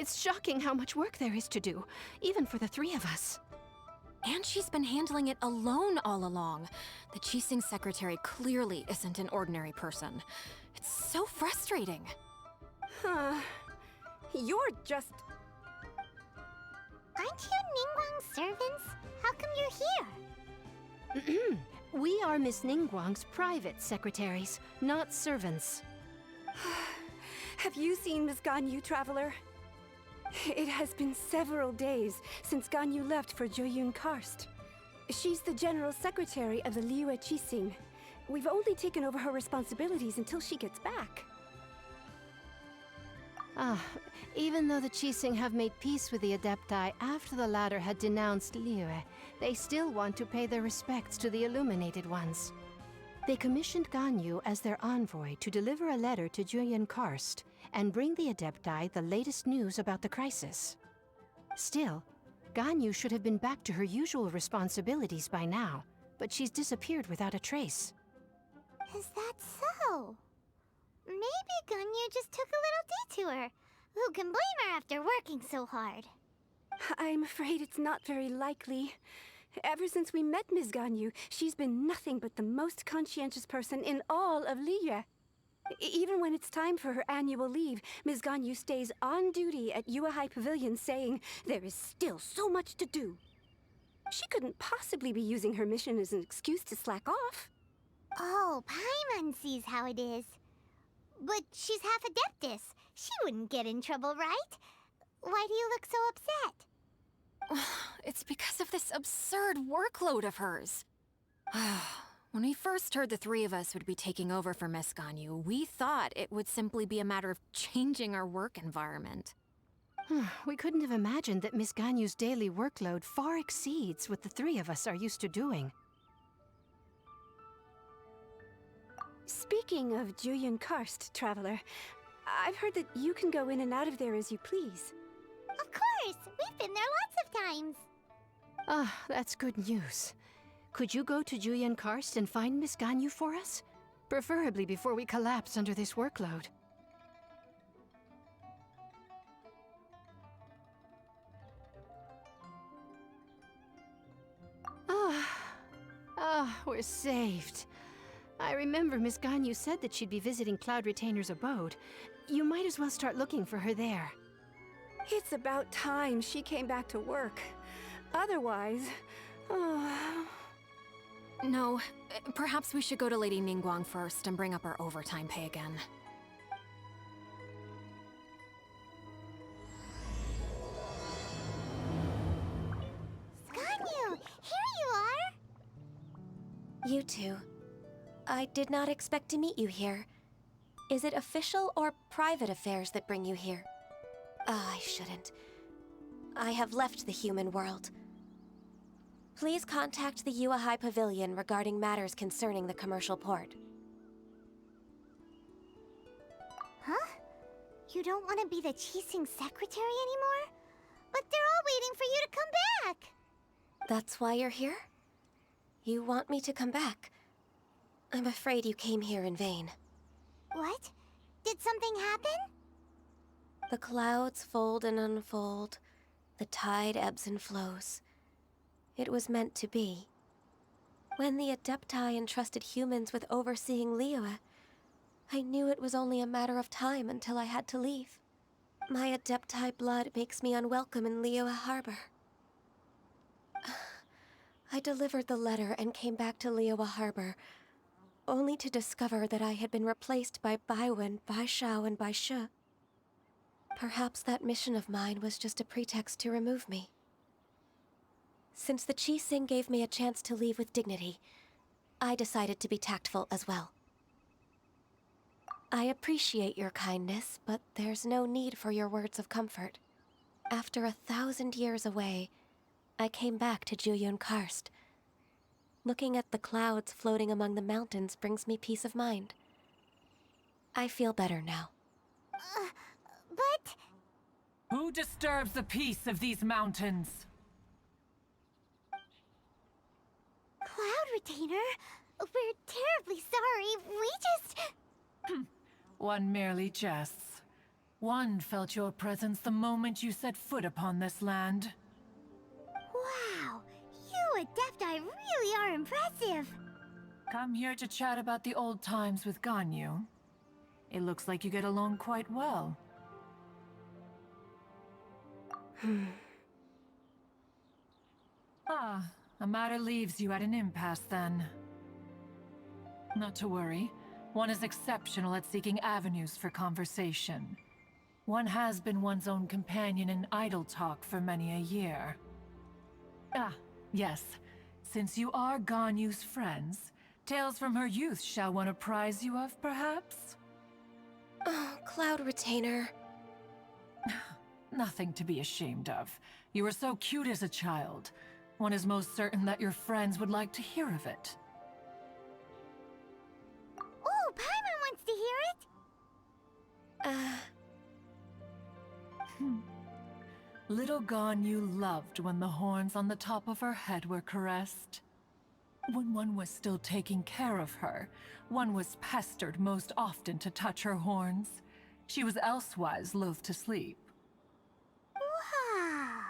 It's shocking how much work there is to do, even for the three of us. And she's been handling it alone all along. The Qixing secretary clearly isn't an ordinary person. It's so frustrating. You're just... Aren't you Ningguang's servants? How come you're here? We are Miss Ningguang's private secretaries, not servants. Have you seen Miss Ganyu, Traveler? It has been several days since Ganyu left for Jueyun Karst. She's the general secretary of the Liyue Qixing. We've only taken over her responsibilities until she gets back. Even though the Qixing have made peace with the Adepti after the latter had denounced Liyue, they still want to pay their respects to the Illuminated Ones. They commissioned Ganyu as their envoy to deliver a letter to Jueyun Karst and bring the Adepti the latest news about the crisis. Still, Ganyu should have been back to her usual responsibilities by now, but she's disappeared without a trace. Is that so? Maybe Ganyu just took a little detour. Who can blame her after working so hard? I'm afraid it's not very likely. Ever since we met Ms. Ganyu, she's been nothing but the most conscientious person in all of Liyue. Even when it's time for her annual leave, Ms. Ganyu stays on duty at Yuehai Pavilion saying there is still so much to do. She couldn't possibly be using her mission as an excuse to slack off. Oh, Paimon sees how it is. But she's half Adeptus. She wouldn't get in trouble, right? Why do you look so upset? It's because of this absurd workload of hers. When we first heard the three of us would be taking over for Miss Ganyu, we thought it would simply be a matter of changing our work environment. We couldn't have imagined that Miss Ganyu's daily workload far exceeds what the three of us are used to doing. Speaking of Jueyun Karst, Traveler, I've heard that you can go in and out of there as you please. Of course! We've been there lots of times! That's good news. Could you go to Jueyun Karst and find Miss Ganyu for us? Preferably before we collapse under this workload. We're saved. I remember Miss Ganyu said that she'd be visiting Cloud Retainer's abode. You might as well start looking for her there. It's about time she came back to work. Otherwise... No, perhaps we should go to Lady Ningguang first and bring up our overtime pay again. Ganyu! Here you are! You two. I did not expect to meet you here. Is it official or private affairs that bring you here? I shouldn't. I have left the human world. Please contact the Yuehai Pavilion regarding matters concerning the commercial port. Huh? You don't want to be the Qixing secretary anymore? But they're all waiting for you to come back! That's why you're here? You want me to come back? I'm afraid you came here in vain. What? Did something happen? The clouds fold and unfold. The tide ebbs and flows. It was meant to be. When the Adepti entrusted humans with overseeing Liyue, I knew it was only a matter of time until I had to leave. My Adepti blood makes me unwelcome in Liyue Harbor. I delivered the letter and came back to Liyue Harbor, only to discover that I had been replaced by Baiwen, Baishao, and Baishe. Perhaps that mission of mine was just a pretext to remove me. Since the Qixing gave me a chance to leave with dignity, I decided to be tactful as well. I appreciate your kindness, but there's no need for your words of comfort. After 1,000 years away, I came back to Jueyun Karst. Looking at the clouds floating among the mountains brings me peace of mind. I feel better now. But... Who disturbs the peace of these mountains? Cloud Retainer? We're terribly sorry. We just... One merely jests. One felt your presence the moment you set foot upon this land. Wow, you Adepti really are impressive. Come here to chat about the old times with Ganyu. It looks like you get along quite well. Ah, a matter leaves you at an impasse then. Not to worry. One is exceptional at seeking avenues for conversation. One has been one's own companion in idle talk for many a year. Ah, yes. Since you are Ganyu's friends, tales from her youth shall one apprise you of, perhaps? Oh, Cloud Retainer. Nothing to be ashamed of. You were so cute as a child. One is most certain that your friends would like to hear of it. Oh, Paimon wants to hear it. Little Ganyu loved when the horns on the top of her head were caressed. When one was still taking care of her, one was pestered most often to touch her horns. She was elsewise loath to sleep. Wow.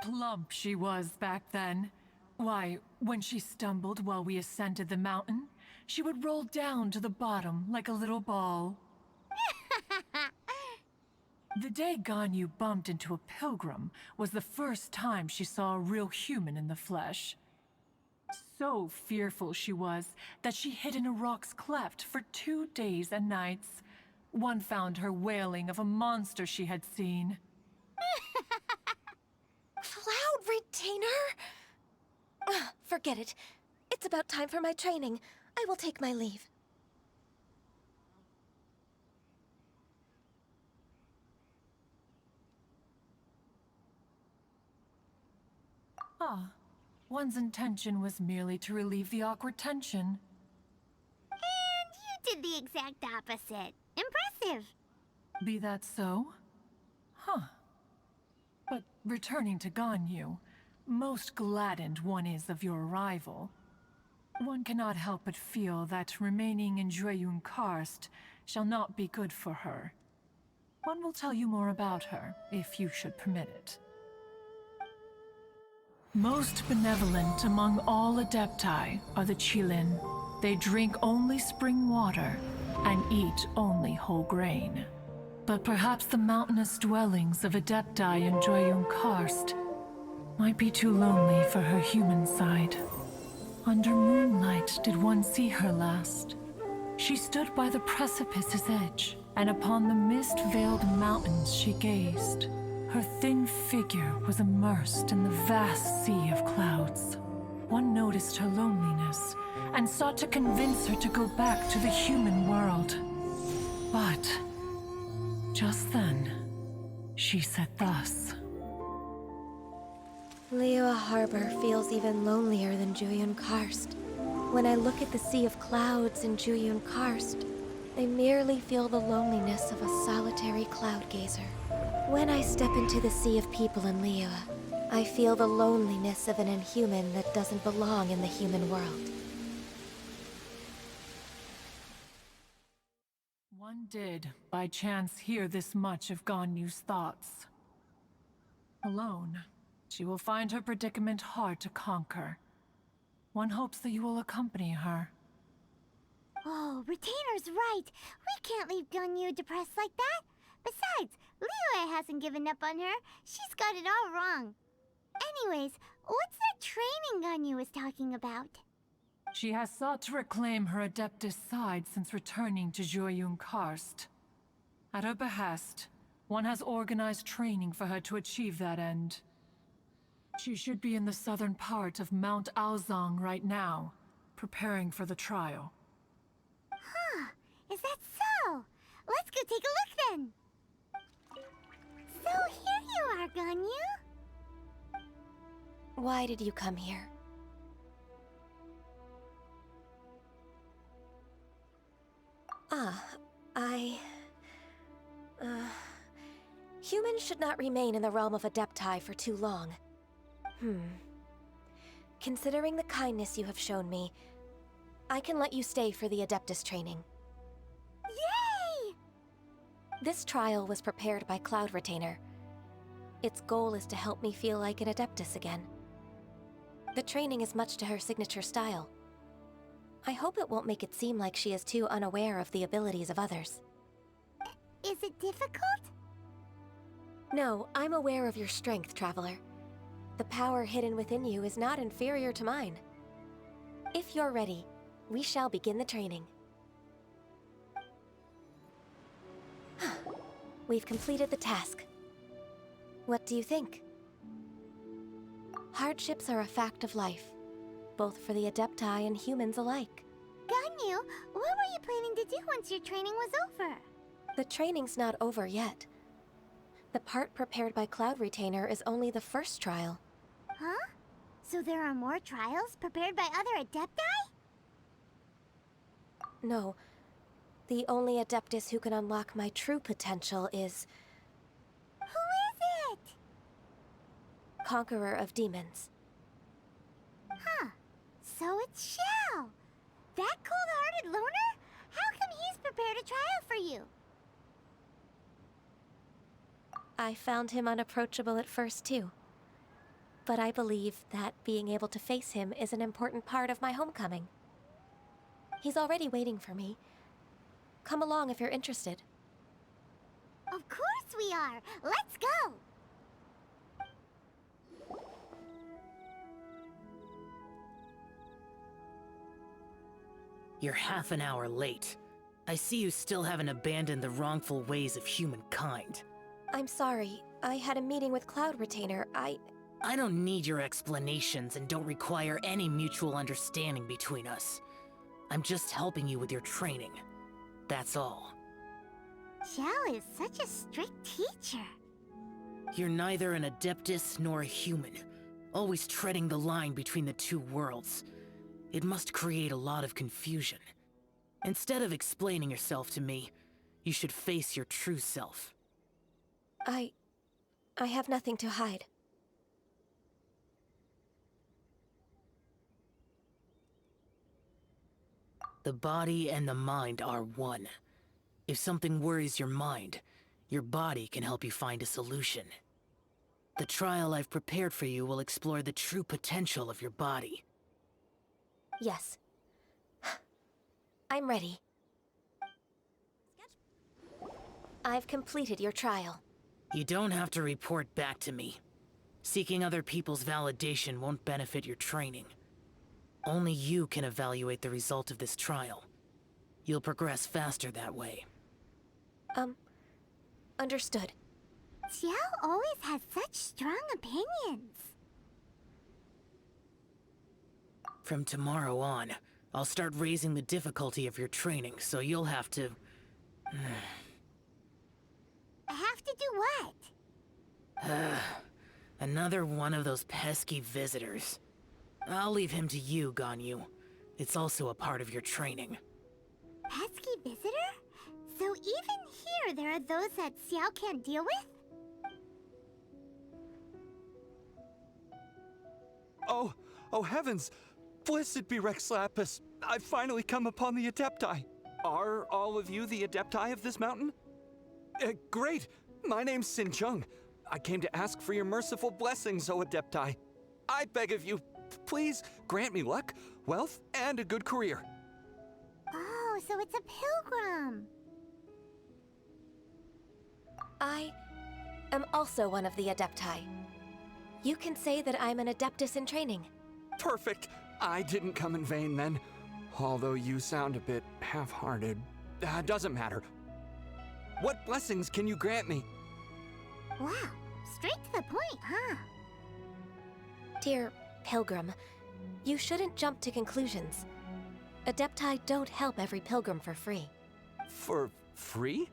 Plump she was back then. Why, when she stumbled while we ascended the mountain, she would roll down to the bottom like a little ball. The day Ganyu bumped into a pilgrim was the first time she saw a real human in the flesh. So fearful she was that she hid in a rock's cleft for 2 days and nights. One found her wailing of a monster she had seen. Cloud Retainer? Forget it. It's about time for my training. I will take my leave. Ah, one's intention was merely to relieve the awkward tension. And you did the exact opposite. Impressive. Be that so? Huh. But returning to Ganyu, most gladdened one is of your arrival. One cannot help but feel that remaining in Jueyun Karst shall not be good for her. One will tell you more about her, if you should permit it. Most benevolent among all Adepti are the Qilin. They drink only spring water and eat only whole grain. But perhaps the mountainous dwellings of Adepti in Jueyun Karst might be too lonely for her human side. Under moonlight did one see her last. She stood by the precipice's edge, and upon the mist-veiled mountains she gazed. Her thin figure was immersed in the vast sea of clouds. One noticed her loneliness, and sought to convince her to go back to the human world. But just then, she said thus. Liyue Harbor feels even lonelier than Jueyun Karst. When I look at the sea of clouds in Jueyun Karst, I merely feel the loneliness of a solitary cloud gazer. When I step into the sea of people in Liyue, I feel the loneliness of an inhuman that doesn't belong in the human world. One did, by chance, hear this much of Ganyu's thoughts. Alone, she will find her predicament hard to conquer. One hopes that you will accompany her. Oh, Retainer's right. We can't leave Ganyu depressed like that. Besides, Liyue hasn't given up on her. She's got it all wrong. Anyways, what's that training Ganyu was talking about? She has sought to reclaim her Adeptus side since returning to Jueyun Karst. At her behest, one has organized training for her to achieve that end. She should be in the southern part of Mount Aozang right now, preparing for the trial. Huh, is that so? Let's go take a look then. So here you are, Ganyu. Why did you come here? Humans should not remain in the realm of Adepti for too long. Considering the kindness you have shown me, I can let you stay for the Adeptus training. Yay! This trial was prepared by Cloud Retainer. Its goal is to help me feel like an Adeptus again. The training is much to her signature style. I hope it won't make it seem like she is too unaware of the abilities of others. Is it difficult? No, I'm aware of your strength, Traveler. The power hidden within you is not inferior to mine. If you're ready, we shall begin the training. We've completed the task. What do you think? Hardships are a fact of life, both for the Adepti and humans alike. Ganyu, what were you planning to do once your training was over? The training's not over yet. The part prepared by Cloud Retainer is only the first trial. Huh? So there are more trials prepared by other Adepti? No. The only Adeptus who can unlock my true potential is Who is it? Conqueror of Demons. Huh. So it's Xiao. That cold-hearted loner? How come he's prepared a trial for you? I found him unapproachable at first, too. But I believe that being able to face him is an important part of my homecoming. He's already waiting for me. Come along if you're interested. Of course we are. Let's go. You're half an hour late. I see you still haven't abandoned the wrongful ways of humankind. I'm sorry. I had a meeting with Cloud Retainer. I don't need your explanations and don't require any mutual understanding between us. I'm just helping you with your training. That's all. Xiao is such a strict teacher. You're neither an Adeptus nor a human, always treading the line between the two worlds. It must create a lot of confusion. Instead of explaining yourself to me, you should face your true self. I have nothing to hide. The body and the mind are one. If something worries your mind, your body can help you find a solution. The trial I've prepared for you will explore the true potential of your body. Yes. I'm ready. I've completed your trial. You don't have to report back to me. Seeking other people's validation won't benefit your training. Only you can evaluate the result of this trial. You'll progress faster that way. Understood. Xiao always has such strong opinions. From tomorrow on, I'll start raising the difficulty of your training, so you'll have to... I have to do what? Another one of those pesky visitors. I'll leave him to you, Ganyu. It's also a part of your training. Pesky visitor? So even here there are those that Xiao can't deal with? Oh heavens! Blessed be Rex Lapis! I've finally come upon the Adepti. Are all of you the Adepti of this mountain? Great! My name's Sin Chung. I came to ask for your merciful blessings, O Adepti. I beg of you, please grant me luck, wealth, and a good career. Oh, so it's a pilgrim. I am also one of the Adepti. You can say that I'm an Adeptus in training. Perfect! I didn't come in vain then. Although you sound a bit half-hearted. Doesn't matter. What blessings can you grant me? Wow, straight to the point, huh? Dear Pilgrim, you shouldn't jump to conclusions. Adepti don't help every pilgrim for free. For free?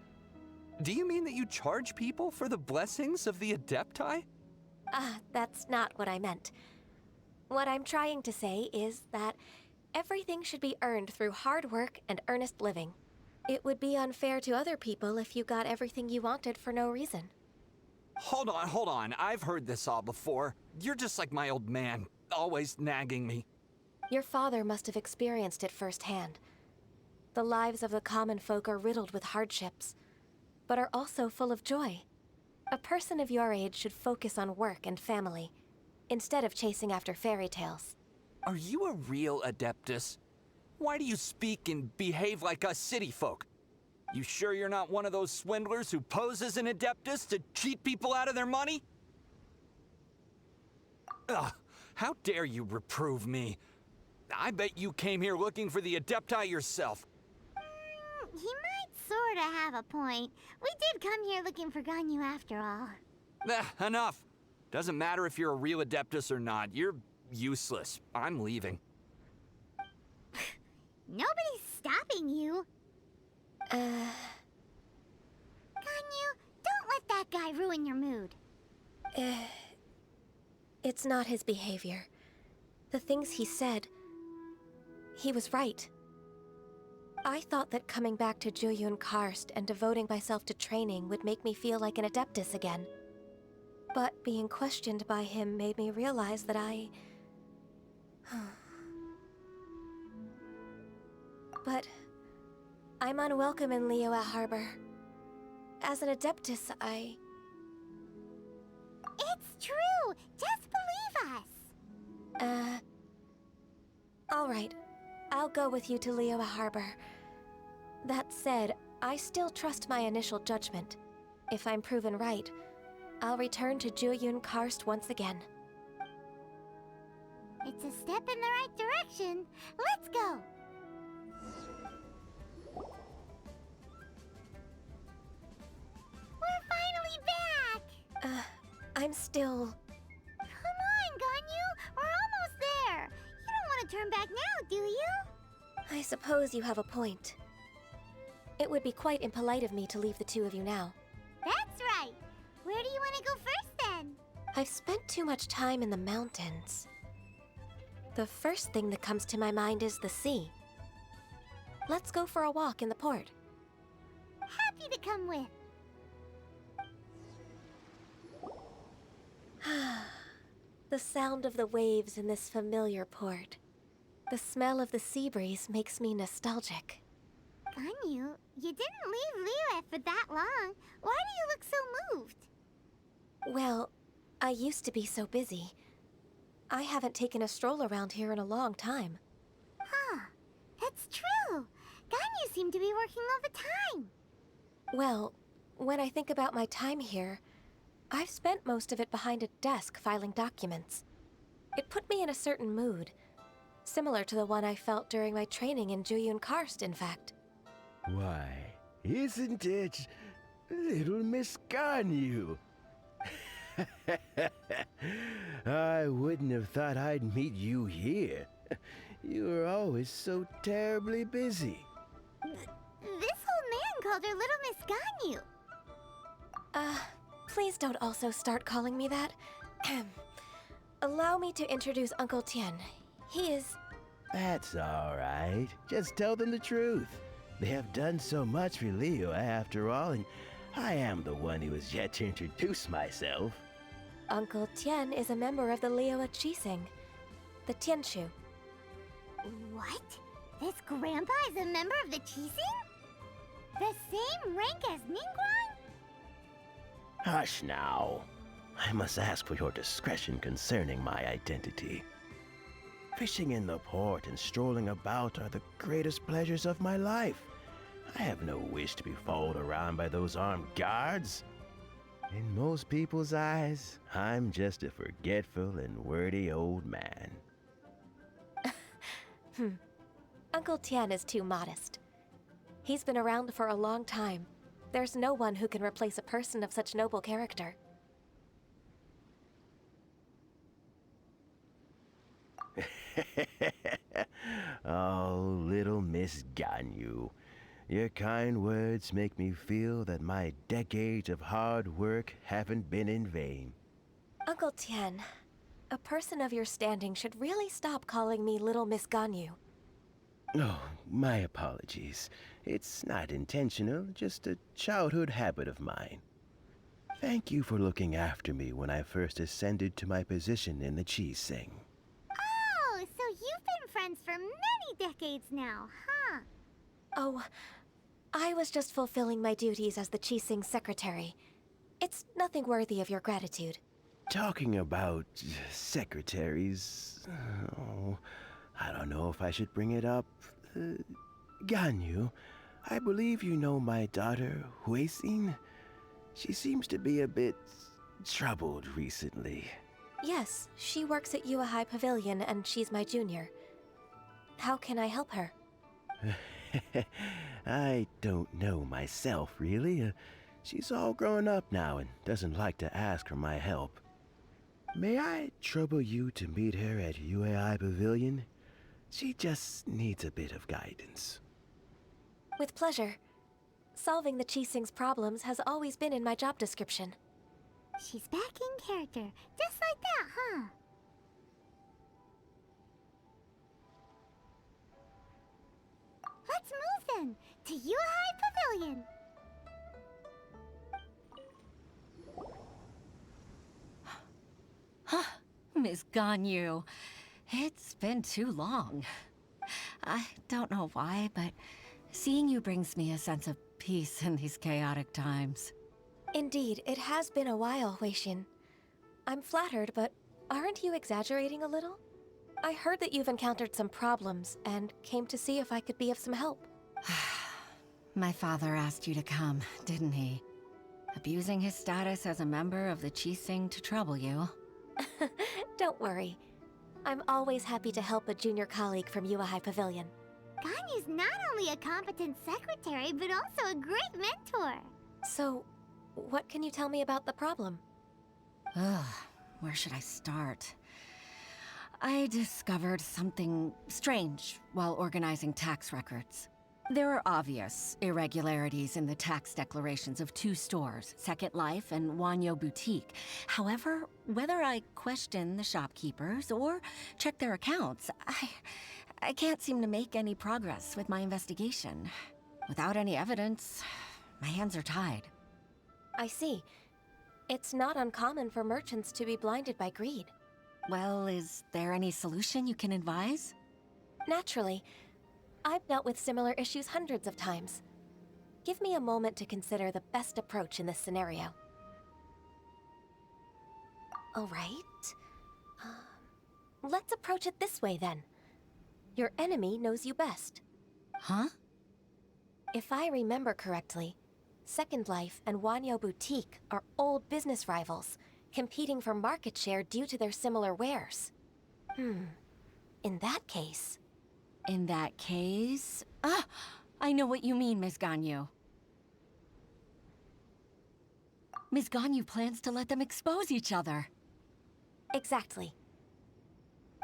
Do you mean that you charge people for the blessings of the Adepti? That's not what I meant. What I'm trying to say is that everything should be earned through hard work and earnest living. It would be unfair to other people if you got everything you wanted for no reason. Hold on. I've heard this all before. You're just like my old man, always nagging me. Your father must have experienced it firsthand. The lives of the common folk are riddled with hardships. but are also full of joy. A person of your age should focus on work and family, instead of chasing after fairy tales. Are you a real Adeptus? Why do you speak and behave like us city folk? You sure you're not one of those swindlers who pose as an Adeptus to cheat people out of their money? Ugh, how dare you reprove me? I bet you came here looking for the Adepti yourself. He might sorta have a point. We did come here looking for Ganyu after all. Enough. Doesn't matter if you're a real Adeptus or not. You're useless. I'm leaving. Nobody's stopping you. Ganyu, don't let that guy ruin your mood. It's not his behavior. The things he said, he was right. I thought that coming back to Jueyun Karst and devoting myself to training would make me feel like an Adeptus again. But being questioned by him made me realize that But I'm unwelcome in Liyue Harbor. As an Adeptus, It's true! Just believe us! Alright. I'll go with you to Liyue Harbor. That said, I still trust my initial judgment. If I'm proven right, I'll return to Jueyun Karst once again. It's a step in the right direction. Let's go! We're finally back! I'm still... Come on, Ganyu! We're almost there! You don't want to turn back now, do you? I suppose you have a point. It would be quite impolite of me to leave the two of you now. That's right! Where do you want to go first, then? I've spent too much time in the mountains. The first thing that comes to my mind is the sea. Let's go for a walk in the port. Happy to come with. The sound of the waves in this familiar port. The smell of the sea breeze makes me nostalgic. Ganyu, you didn't leave Liyue for that long. Why do you look so moved? Well, I used to be so busy. I haven't taken a stroll around here in a long time. Huh. That's true. Ganyu seemed to be working all the time. Well, when I think about my time here, I've spent most of it behind a desk filing documents. It put me in a certain mood, similar to the one I felt during my training in Jueyun Karst, in fact. Why, isn't it little Miss Ganyu? I wouldn't have thought I'd meet you here. You were always so terribly busy. This old man called her Little Miss Ganyu. Please don't also start calling me that. Allow me to introduce Uncle Tien. He is... That's all right. Just tell them the truth. They have done so much for Liyue after all, and I am the one who has yet to introduce myself. Uncle Tien is a member of the Liyue Qixing, the Tianshu. What? This grandpa is a member of the Qixing? The same rank as Ningguang? Hush now. I must ask for your discretion concerning my identity. Fishing in the port and strolling about are the greatest pleasures of my life. I have no wish to be followed around by those armed guards. In most people's eyes, I'm just a forgetful and wordy old man. Uncle Tien is too modest. He's been around for a long time. There's no one who can replace a person of such noble character. Oh, little Miss Ganyu. Your kind words make me feel that my decades of hard work haven't been in vain. Uncle Tien, a person of your standing should really stop calling me Little Miss Ganyu. Oh, my apologies. It's not intentional, just a childhood habit of mine. Thank you for looking after me when I first ascended to my position in the Qixing. Oh, so you've been friends for many decades now, huh? Oh, I was just fulfilling my duties as the Qixing secretary. It's nothing worthy of your gratitude. Talking about secretaries... Oh, I don't know if I should bring it up. Ganyu, I believe you know my daughter, Huixin. She seems to be a bit troubled recently. Yes, she works at Yua High Pavilion and she's my junior. How can I help her? I don't know myself, really. She's all grown up now and doesn't like to ask for my help. May I trouble you to meet her at UAI Pavilion? She just needs a bit of guidance. With pleasure. Solving the Qixing's problems has always been in my job description. She's back in character, just like that, huh? Let's move then, to Yuhai Pavilion. Miss Ganyu, it's been too long. I don't know why, but seeing you brings me a sense of peace in these chaotic times. Indeed, it has been a while, Huixin. I'm flattered, but aren't you exaggerating a little? I heard that you've encountered some problems and came to see if I could be of some help. My father asked you to come, didn't he? Abusing his status as a member of the Qixing to trouble you. Don't worry. I'm always happy to help a junior colleague from Yua High Pavilion. Ganyu's not only a competent secretary, but also a great mentor. So, what can you tell me about the problem? Ugh, where should I start? I discovered something strange while organizing tax records. There are obvious irregularities in the tax declarations of two stores, Second Life and Wanyo Boutique. However, whether I question the shopkeepers or check their accounts, I can't seem to make any progress with my investigation. Without any evidence, my hands are tied. I see. It's not uncommon for merchants to be blinded by greed. Well, is there any solution you can advise? Naturally. I've dealt with similar issues hundreds of times. Give me a moment to consider the best approach in this scenario. All right. Let's approach it this way, then. Your enemy knows you best. Huh? If I remember correctly, Second Life and Wanyo Boutique are old business rivals, competing for market share due to their similar wares. In that case... In that case... Ah! I know what you mean, Miss Ganyu. Miss Ganyu plans to let them expose each other. Exactly.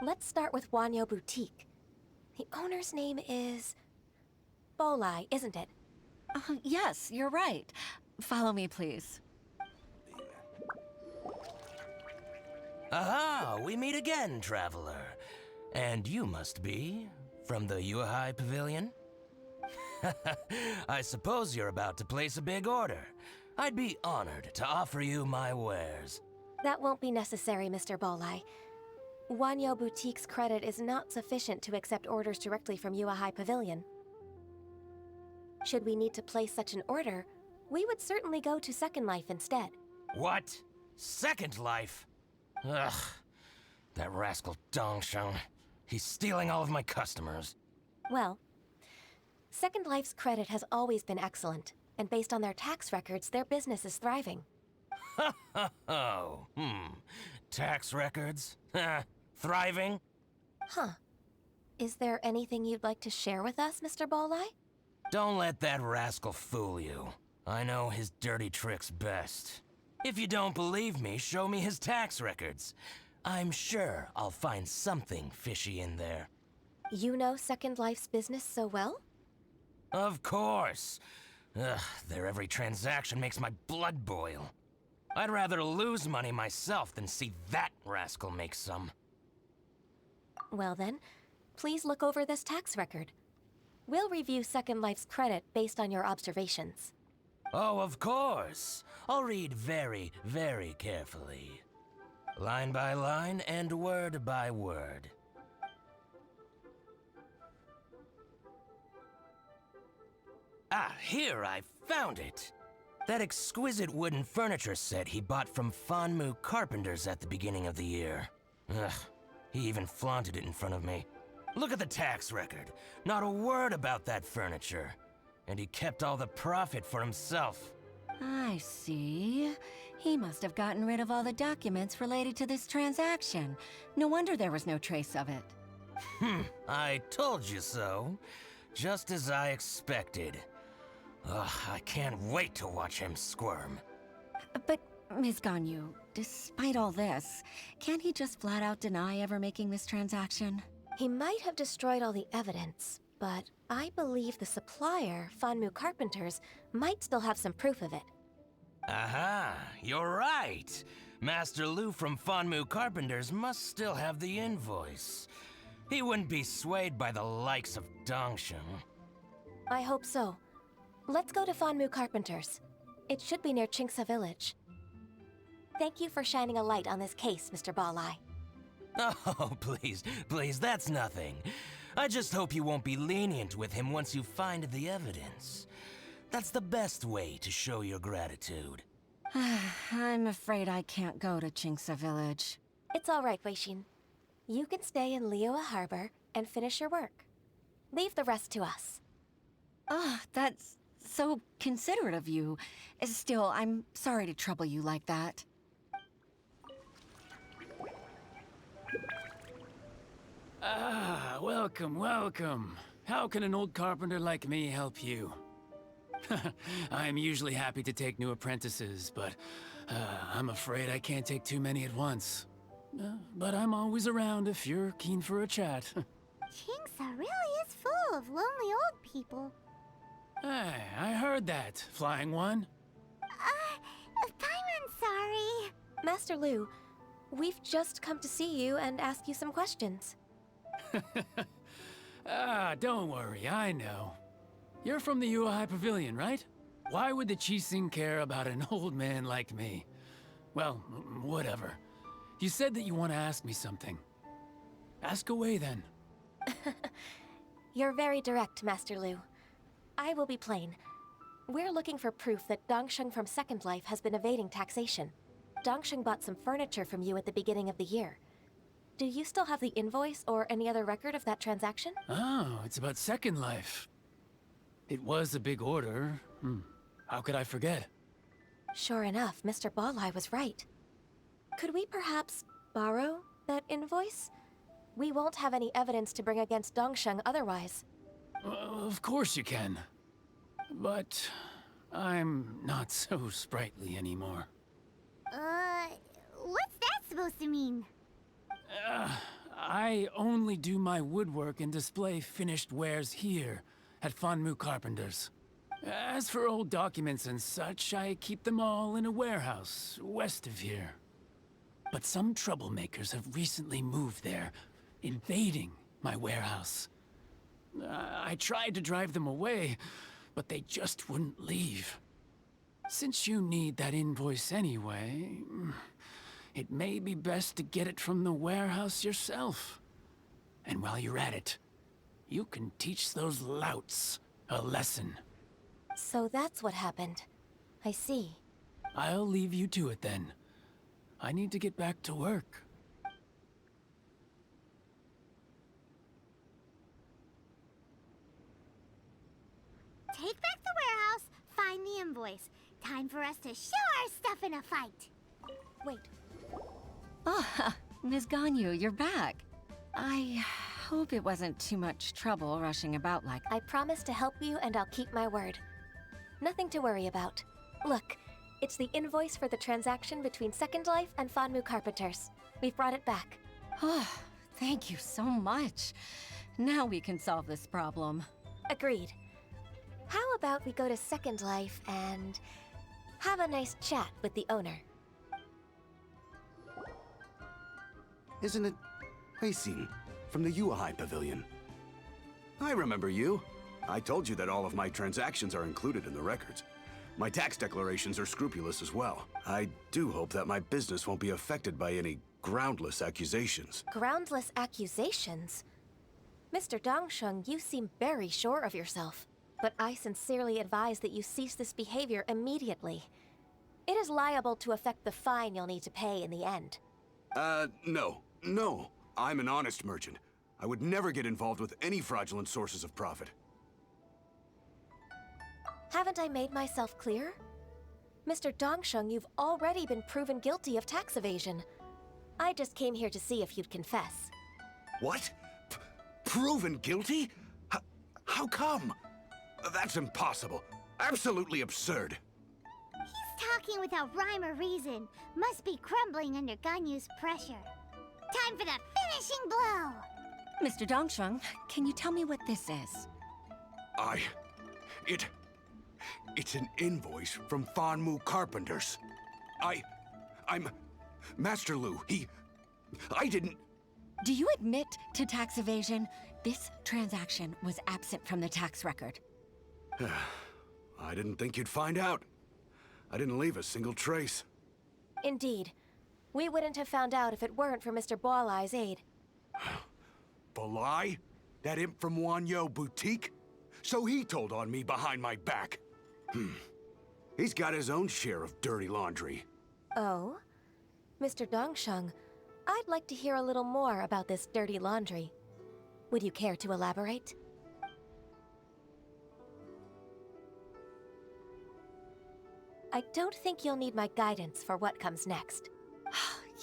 Let's start with Wanyo Boutique. The owner's name is... Bolai, isn't it? Yes, you're right. Follow me, please. Aha! We meet again, traveler. And you must be from the Yuhai Pavilion? I suppose you're about to place a big order. I'd be honored to offer you my wares. That won't be necessary, Mr. Bolai. Wanyo Boutique's credit is not sufficient to accept orders directly from Yua High Pavilion. Should we need to place such an order, we would certainly go to Second Life instead. What? Second Life? Ugh. That rascal Dongsheng. He's stealing all of my customers. Well, Second Life's credit has always been excellent, and based on their tax records, their business is thriving. Tax records? Thriving? Huh. Is there anything you'd like to share with us, Mr. Bolai? Don't let that rascal fool you. I know his dirty tricks best. If you don't believe me, show me his tax records. I'm sure I'll find something fishy in there. You know Second Life's business so well? Of course. Ugh, their every transaction makes my blood boil. I'd rather lose money myself than see that rascal make some. Well then, please look over this tax record. We'll review Second Life's credit based on your observations. Oh, of course. I'll read very, very carefully. Line by line and word by word. Ah, here, I found it. That exquisite wooden furniture set he bought from Fanmu Carpenters at the beginning of the year. Ugh, he even flaunted it in front of me. Look at the tax record. Not a word about that furniture. And he kept all the profit for himself. I see. He must have gotten rid of all the documents related to this transaction. No wonder there was no trace of it. I told you so. Just as I expected. Ugh, I can't wait to watch him squirm. But, Ms. Ganyu, despite all this, can't he just flat out deny ever making this transaction? He might have destroyed all the evidence, but I believe the supplier, Fanmu Carpenters, might still have some proof of it. Aha, you're right. Master Lu from Fanmu Carpenters must still have the invoice. He wouldn't be swayed by the likes of Dongsheng. I hope so. Let's go to Fanmu Carpenters. It should be near Qingce Village. Thank you for shining a light on this case, Mr. Balai. Oh, please, that's nothing. I just hope you won't be lenient with him once you find the evidence. That's the best way to show your gratitude. I'm afraid I can't go to Qingce Village. It's all right, Weixin. You can stay in Liyue Harbor and finish your work. Leave the rest to us. Ah, that's so considerate of you. Still, I'm sorry to trouble you like that. Ah, welcome, welcome. How can an old carpenter like me help you? I'm usually happy to take new apprentices, but I'm afraid I can't take too many at once. But I'm always around if you're keen for a chat. Qingce really is full of lonely old people. Hey, I heard that, Flying One. Paimon's sorry. Master Lu, we've just come to see you and ask you some questions. Don't worry, I know. You're from the Yuehai Pavilion, right? Why would the Qixing care about an old man like me? Well, whatever. You said that you want to ask me something. Ask away, then. You're very direct, Master Lu. I will be plain. We're looking for proof that Dongsheng from Second Life has been evading taxation. Dongsheng bought some furniture from you at the beginning of the year. Do you still have the invoice or any other record of that transaction? Oh, it's about Second Life. It was a big order. How could I forget? Sure enough, Mr. Balai was right. Could we perhaps borrow that invoice? We won't have any evidence to bring against Dongsheng otherwise. Of course you can. But I'm not so sprightly anymore. What's that supposed to mean? I only do my woodwork and display finished wares here at Fanmu Carpenters. As for old documents and such, I keep them all in a warehouse west of here. But some troublemakers have recently moved there, invading my warehouse. I tried to drive them away, but they just wouldn't leave. Since you need that invoice anyway, it may be best to get it from the warehouse yourself. And while you're at it, you can teach those louts a lesson. So that's what happened. I see. I'll leave you to it then. I need to get back to work. Take back the warehouse, find the invoice. Time for us to show our stuff in a fight. Wait. Ah, Ms. Ganyu, you're back. I hope it wasn't too much trouble rushing about like that. I promise to help you and I'll keep my word. Nothing to worry about. Look, it's the invoice for the transaction between Second Life and Fanmu Carpenters. We've brought it back. Oh, thank you so much. Now we can solve this problem. Agreed. How about we go to Second Life and have a nice chat with the owner? Isn't it Weixin from the Yuehai Pavilion? I remember you. I told you that all of my transactions are included in the records. My tax declarations are scrupulous as well. I do hope that my business won't be affected by any groundless accusations. Groundless accusations? Mr. Dongsheng, you seem very sure of yourself. but I sincerely advise that you cease this behavior immediately. It is liable to affect the fine you'll need to pay in the end. No. No. I'm an honest merchant. I would never get involved with any fraudulent sources of profit. Haven't I made myself clear? Mr. Dongsheng, you've already been proven guilty of tax evasion. I just came here to see if you'd confess. What? Proven guilty? How come? That's impossible. Absolutely absurd. He's talking without rhyme or reason. Must be crumbling under Ganyu's pressure. Time for the finishing blow! Mr. Dongsheng, can you tell me what this is? It's an invoice from Fanmu Carpenters. I'm Master Lu. I didn't... Do you admit to tax evasion? This transaction was absent from the tax record. I didn't think you'd find out. I didn't leave a single trace. Indeed. We wouldn't have found out if it weren't for Mr. Boalai's aid. Balai? That imp from Wanyo Boutique? So he told on me behind my back. He's got his own share of dirty laundry. Oh? Mr. Dongsheng, I'd like to hear a little more about this dirty laundry. Would you care to elaborate? I don't think you'll need my guidance for what comes next.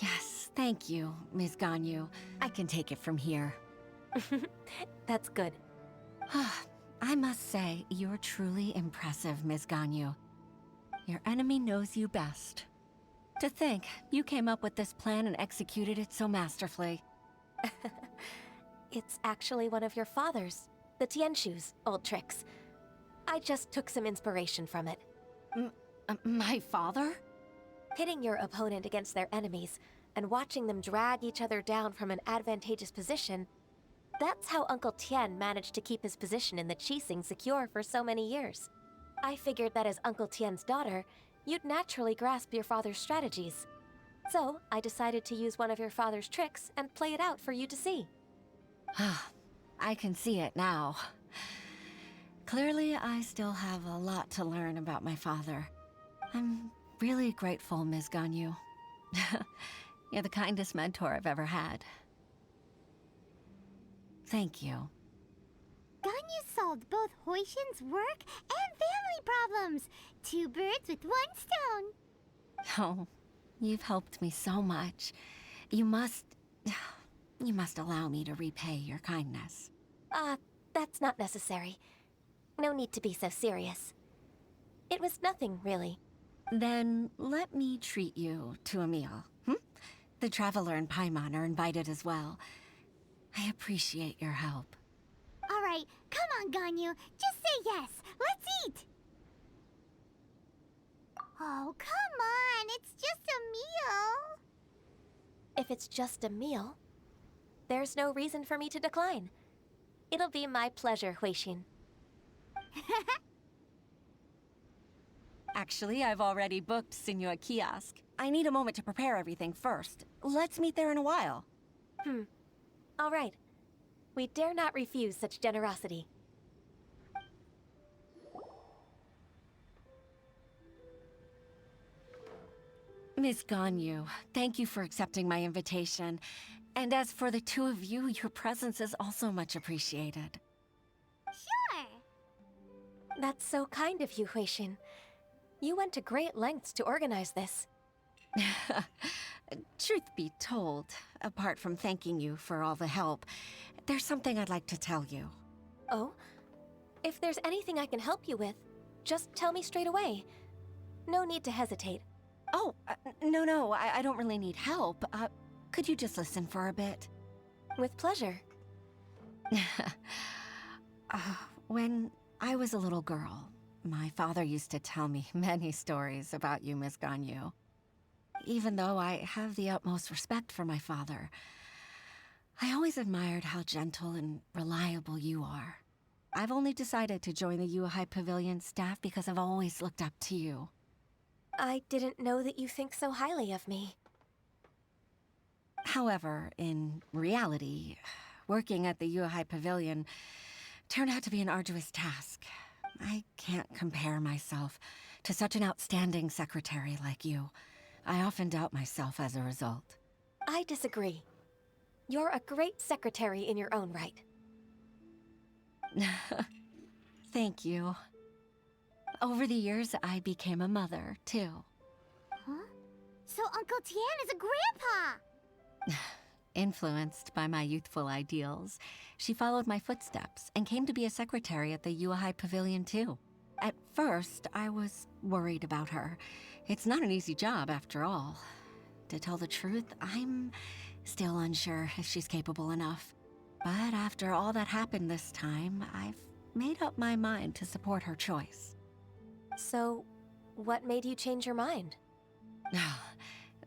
Yes, thank you, Ms. Ganyu. I can take it from here. That's good. I must say, you're truly impressive, Ms. Ganyu. Your enemy knows you best. To think, you came up with this plan and executed it so masterfully. It's actually one of your father's, the Tianshu's, old tricks. I just took some inspiration from it. My father? Pitting your opponent against their enemies and watching them drag each other down from an advantageous position, that's how Uncle Tian managed to keep his position in the Qixing secure for so many years. I figured that as Uncle Tian's daughter, you'd naturally grasp your father's strategies. So, I decided to use one of your father's tricks and play it out for you to see. I can see it now. Clearly, I still have a lot to learn about my father. I'm really grateful, Ms. Ganyu. You're the kindest mentor I've ever had. Thank you. Ganyu solved both Huixin's work and family problems. 2 birds with 1 stone. Oh, you've helped me so much. You must allow me to repay your kindness. That's not necessary. No need to be so serious. It was nothing, really. Then let me treat you to a meal. The Traveler and Paimon are invited as well. I appreciate your help. All right, come on, Ganyu. Just say yes. Let's eat. Oh, come on. It's just a meal. If it's just a meal, there's no reason for me to decline. It'll be my pleasure, Huixin. Actually, I've already booked Sinua Kiosk. I need a moment to prepare everything first. Let's meet there in a while. All right. We dare not refuse such generosity. Miss Ganyu, thank you for accepting my invitation. And as for the two of you, your presence is also much appreciated. Sure. That's so kind of you, Huixin. You went to great lengths to organize this. Truth be told, apart from thanking you for all the help, there's something I'd like to tell you. Oh? If there's anything I can help you with, just tell me straight away. No need to hesitate. Oh, no, I don't really need help. Could you just listen for a bit? With pleasure. When I was a little girl, my father used to tell me many stories about you, Miss Ganyu. Even though I have the utmost respect for my father, I always admired how gentle and reliable you are. I've only decided to join the Yuhai Pavilion staff because I've always looked up to you. I didn't know that you think so highly of me. However, in reality, working at the Yuhai Pavilion turned out to be an arduous task. I can't compare myself to such an outstanding secretary like you. I often doubt myself as a result. I disagree. You're a great secretary in your own right. Thank you. Over the years, I became a mother, too. Huh? So Uncle Tian is a grandpa! Influenced by my youthful ideals, she followed my footsteps and came to be a secretary at the Yuehai Pavilion, too. At first, I was worried about her. It's not an easy job, after all. To tell the truth, I'm still unsure if she's capable enough. But after all that happened this time, I've made up my mind to support her choice. So, what made you change your mind?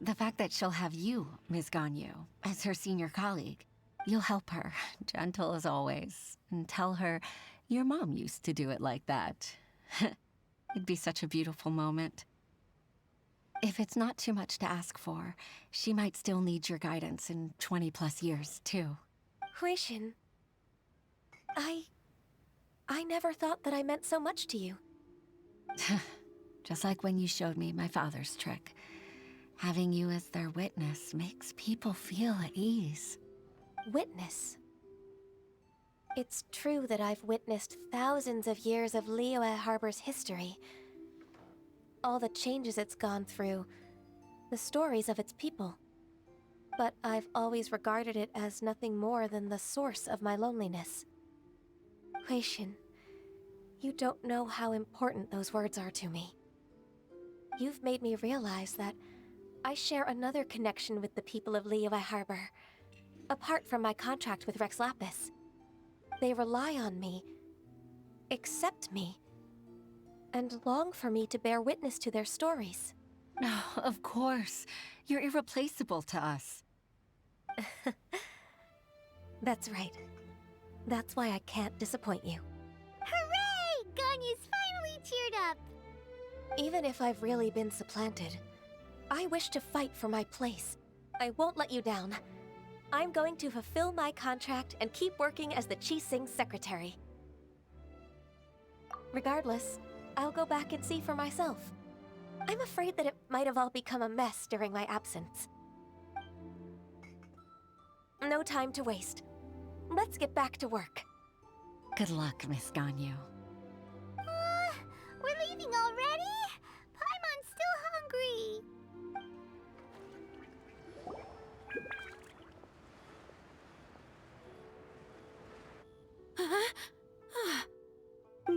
The fact that she'll have you, Ms. Ganyu, as her senior colleague. You'll help her, gentle as always, and tell her your mom used to do it like that. It'd be such a beautiful moment. If it's not too much to ask for, she might still need your guidance in 20+ years, too. Huixin, I never thought that I meant so much to you. Just like when you showed me my father's trick. Having you as their witness makes people feel at ease. Witness? It's true that I've witnessed thousands of years of Liyue Harbor's history. All the changes it's gone through, the stories of its people. But I've always regarded it as nothing more than the source of my loneliness. Huixin, you don't know how important those words are to me. You've made me realize that I share another connection with the people of Liyue Harbor, apart from my contract with Rex Lapis. They rely on me, accept me, and long for me to bear witness to their stories. Oh, of course. You're irreplaceable to us. That's right. That's why I can't disappoint you. Hooray! Ganyu's finally cheered up! Even if I've really been supplanted, I wish to fight for my place. I won't let you down. I'm going to fulfill my contract and keep working as the Qixing secretary. Regardless, I'll go back and see for myself. I'm afraid that it might have all become a mess during my absence. No time to waste. Let's get back to work. Good luck, Miss Ganyu. We're leaving already? Paimon's still hungry.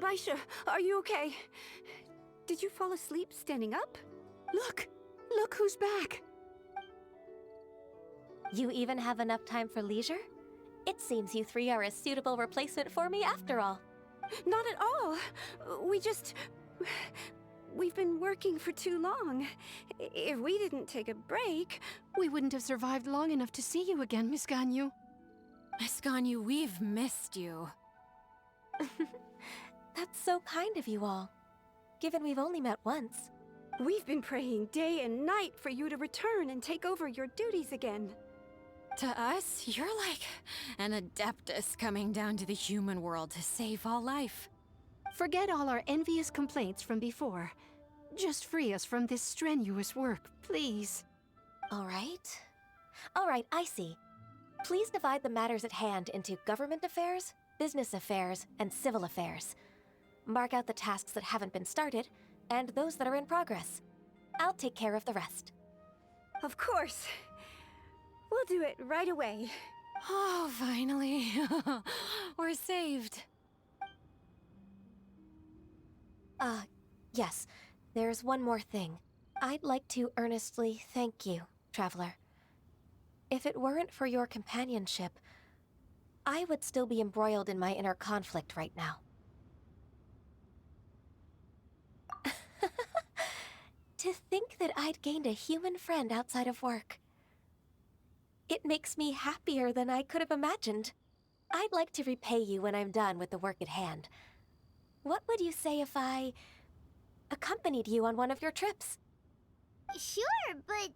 Baisha, are you okay? Did you fall asleep standing up? Look! Look who's back! You even have enough time for leisure? It seems you three are a suitable replacement for me after all. Not at all. We've been working for too long. If we didn't take a break... We wouldn't have survived long enough to see you again, Miss Ganyu. Miss Ganyu, we've missed you. That's so kind of you all, given we've only met once. We've been praying day and night for you to return and take over your duties again. To us, you're like an adeptus coming down to the human world to save all life. Forget all our envious complaints from before. Just free us from this strenuous work, please. All right, I see. Please divide the matters at hand into government affairs, business affairs, and civil affairs. Mark out the tasks that haven't been started, and those that are in progress. I'll take care of the rest. Of course. We'll do it right away. Oh, finally. We're saved. Yes. There's one more thing. I'd like to earnestly thank you, Traveler. If it weren't for your companionship, I would still be embroiled in my inner conflict right now. To think that I'd gained a human friend outside of work. It makes me happier than I could have imagined. I'd like to repay you when I'm done with the work at hand. What would you say if I accompanied you on one of your trips? Sure, but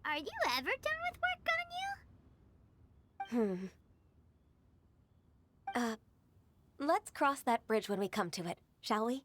are you ever done with work, Ganyu? Let's cross that bridge when we come to it. shall we?